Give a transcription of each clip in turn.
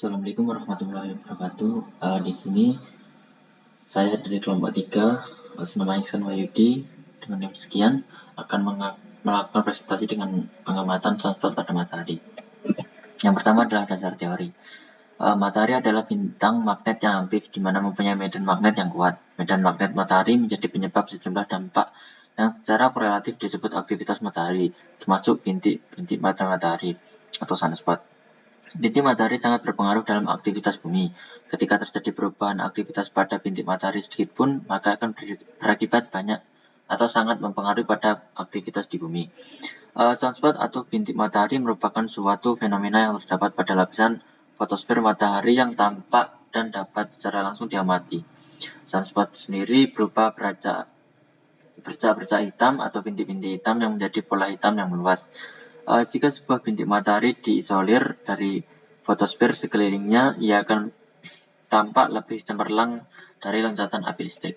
Assalamualaikum warahmatullahi wabarakatuh. Di sini saya dari kelompok 3, atas nama Iksan Wahyudi dengan NIM sekian akan melakukan presentasi dengan pengamatan sunspot pada matahari. Yang pertama adalah dasar teori. Matahari adalah bintang magnet yang aktif di mana mempunyai medan magnet yang kuat. Medan magnet matahari menjadi penyebab sejumlah dampak yang secara korelatif disebut aktivitas matahari, termasuk bintik pada matahari atau sunspot. Bintik matahari sangat berpengaruh dalam aktivitas bumi. Ketika terjadi perubahan aktivitas pada bintik matahari sedikit pun, maka akan berakibat banyak atau sangat mempengaruhi pada aktivitas di bumi. Sunspot atau bintik matahari merupakan suatu fenomena yang terdapat pada lapisan fotosfer matahari yang tampak dan dapat secara langsung diamati. Sunspot sendiri berupa bercak-bercak hitam atau bintik-bintik hitam yang menjadi pola hitam yang meluas. Jika sebuah bintik matahari diisolir dari fotosfer sekelilingnya, ia akan tampak lebih cemerlang dari loncatan api listrik.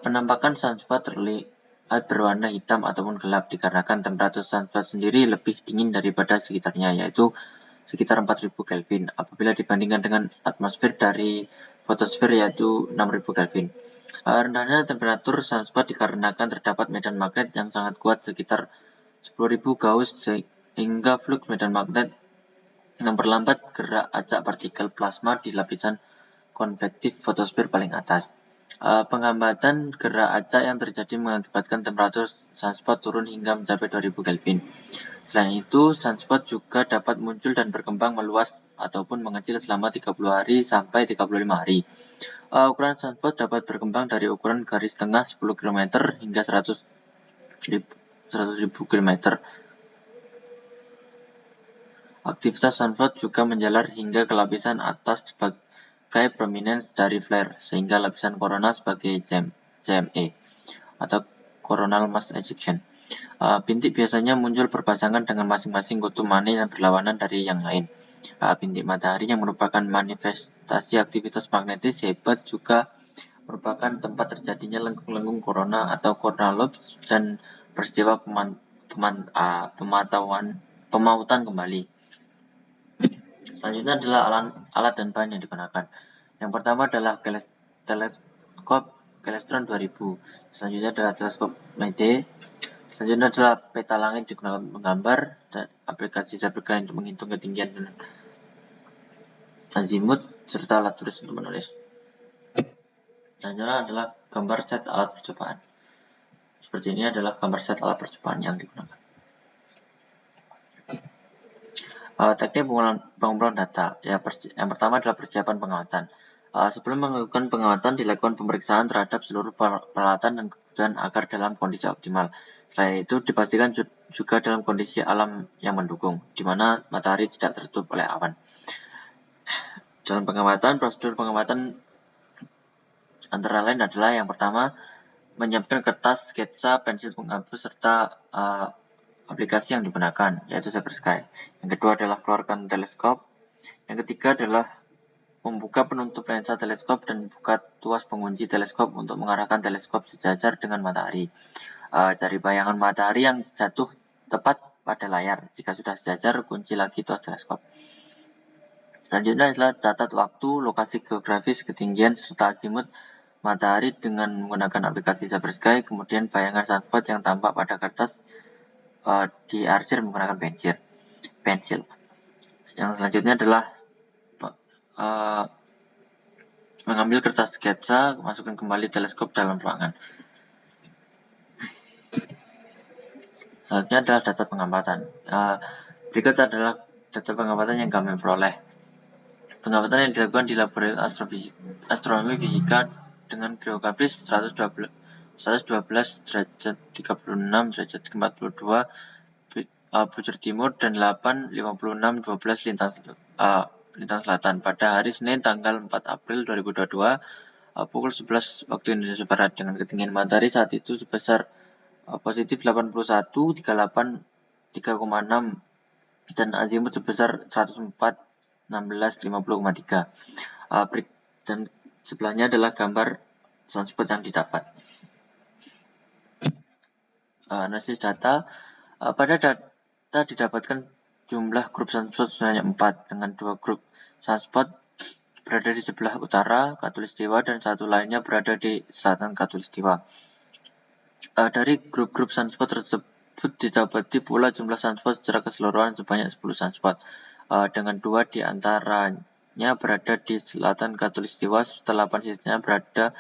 Penampakan sunspot terlihat berwarna hitam ataupun gelap dikarenakan temperatur sunspot sendiri lebih dingin daripada sekitarnya, yaitu sekitar 4000 Kelvin apabila dibandingkan dengan atmosfer dari fotosfer yaitu 6000 Kelvin. Rendahnya temperatur sunspot dikarenakan terdapat medan magnet yang sangat kuat sekitar 10.000 Gauss sehingga flux medan magnet memperlambat gerak acak partikel plasma di lapisan konvektif fotosfer paling atas. Penghambatan gerak acak yang terjadi mengakibatkan temperatur sunspot turun hingga mencapai 2000 Kelvin. Selain itu, sunspot juga dapat muncul dan berkembang meluas ataupun mengecil selama 30 hari sampai 35 hari. Ukuran sunspot dapat berkembang dari ukuran garis tengah 10 km hingga 100.000 km. Aktivitas sunspot juga menjalar hingga ke lapisan atas sebagai prominence dari flare, sehingga lapisan korona sebagai CME atau coronal mass ejection. Bintik biasanya muncul berpasangan dengan masing-masing kutub magnet yang berlawanan dari yang lain. Bintik matahari yang merupakan manifestasi aktivitas magnetis hebat juga merupakan tempat terjadinya lengkung-lengkung korona atau coronal lobes dan peristiwa pemautan kembali. Selanjutnya adalah alat dan bahan yang digunakan. Yang pertama adalah teleskop Celestron 2000. Selanjutnya adalah teleskop Meade. Selanjutnya adalah peta langit digunakan menggambar dan aplikasi Zaberka untuk menghitung ketinggian dan azimut serta alat tulis untuk menulis. Selanjutnya adalah gambar set alat percobaan. Seperti ini adalah gambar set alat percobaan yang digunakan. Teknik pengumpulan data. Yang pertama adalah persiapan pengamatan. Sebelum melakukan pengamatan, dilakukan pemeriksaan terhadap seluruh peralatan dan kebutuhan agar dalam kondisi optimal. Selain itu, dipastikan juga dalam kondisi alam yang mendukung, di mana matahari tidak tertutup oleh awan. Dalam pengamatan, prosedur pengamatan antara lain adalah yang pertama, menyiapkan kertas, sketsa, pensil penghapus, serta aplikasi yang digunakan, yaitu Zabersky. Yang kedua adalah keluarkan teleskop. Yang ketiga adalah membuka penutup lensa teleskop dan buka tuas pengunci teleskop untuk mengarahkan teleskop sejajar dengan matahari. Cari bayangan matahari yang jatuh tepat pada layar. Jika sudah sejajar, kunci lagi tuas teleskop. Selanjutnya adalah catat waktu, lokasi geografis, ketinggian, serta azimut matahari dengan menggunakan aplikasi Zabersky. Kemudian bayangan sunspot yang tampak pada kertas diarsir menggunakan pensil. Yang selanjutnya adalah mengambil kertas sketsa, masukkan kembali teleskop dalam ruangan. Selanjutnya adalah data pengamatan. Berikut adalah data pengamatan yang kami peroleh. Pengamatan yang dilakukan di laboratorium astronomi fisika dengan geografis 112 derajat 36 derajat 42 bujur timur dan 8 56 12 lintang selatan pada hari Senin tanggal 4 April 2022 pukul 11 waktu Indonesia Barat dengan ketinggian matahari saat itu sebesar positif 81 38 3,6 dan azimut sebesar 104 16 50,3. Dan sebelahnya adalah gambar sunspot yang didapat. Analisis data. Pada data didapatkan jumlah grup sunspot sebanyak 4 dengan 2 grup sunspot berada di sebelah utara Khatulistiwa dan satu lainnya berada di selatan Khatulistiwa. Dari grup-grup sunspot tersebut didapati pula jumlah sunspot secara keseluruhan sebanyak 10 sunspot, dengan 2 di antaranya berada di selatan Khatulistiwa, serta 8 sisanya berada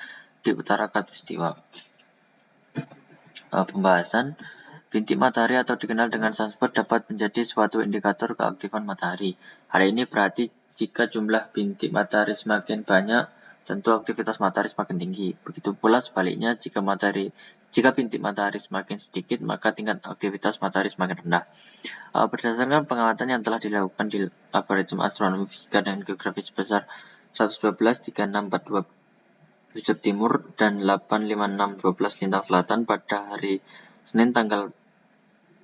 di utara Khatulistiwa. Pembahasan bintik matahari atau dikenal dengan sunspot dapat menjadi suatu indikator keaktifan matahari. Hal ini berarti jika jumlah bintik matahari semakin banyak, tentu aktivitas matahari semakin tinggi. Begitu pula sebaliknya, jika bintik matahari semakin sedikit, maka tingkat aktivitas matahari semakin rendah. Berdasarkan pengamatan yang telah dilakukan di Laboratorium Astronomi Fisika dan Geografi sebesar 112, 3642 Bujur Timur dan 85612 Lintang Selatan pada hari Senin tanggal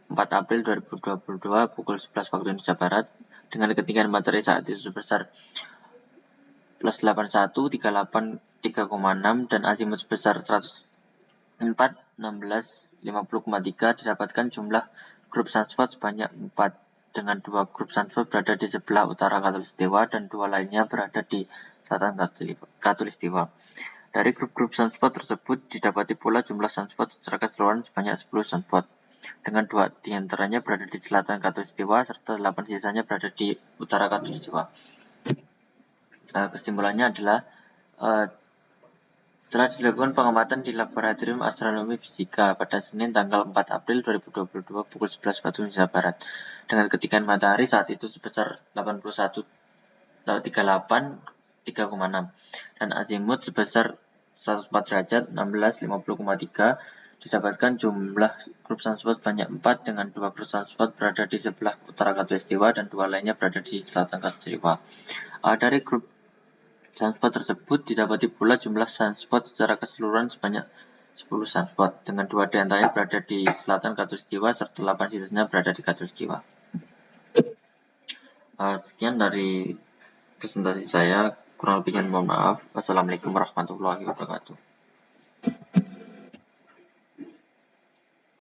4 April 2022 pukul 11 waktu Indonesia Barat, dengan ketinggian matahari saat itu sebesar plus 81, 38, 3,6 dan azimut sebesar 104, 16, 50,3, didapatkan jumlah grup sunspot sebanyak 4 dengan 2 grup sunspot berada di sebelah utara Khatulistiwa dan 2 lainnya berada di selatan Khatulistiwa. Dari grup-grup sunspot tersebut didapati pula jumlah sunspot secara keseluruhan sebanyak 10 sunspot, dengan 2 di antaranya berada di selatan Khatulistiwa serta 8 sisanya berada di utara Khatulistiwa. Kesimpulannya adalah setelah dilakukan pengamatan di Laboratorium Astronomi Fisika pada Senin tanggal 4 April 2022 pukul 11 waktu Indonesia Barat, dengan ketinggian matahari saat itu sebesar 81,38, 3,6 dan azimut sebesar 104 derajat 16, 50,3, didapatkan jumlah grup sunspot sebanyak 4 dengan 2 grup sunspot berada di sebelah utara Khatulistiwa dan 2 lainnya berada di selatan Khatulistiwa. Dari grup sunspot tersebut didapati pula jumlah sunspot secara keseluruhan sebanyak 10 sunspot, dengan 2 diantaranya berada di selatan Khatulistiwa serta 8 sisanya berada di Khatulistiwa. Sekian dari presentasi saya, kurang lebihnya mohon maaf. Wassalamualaikum warahmatullahi wabarakatuh.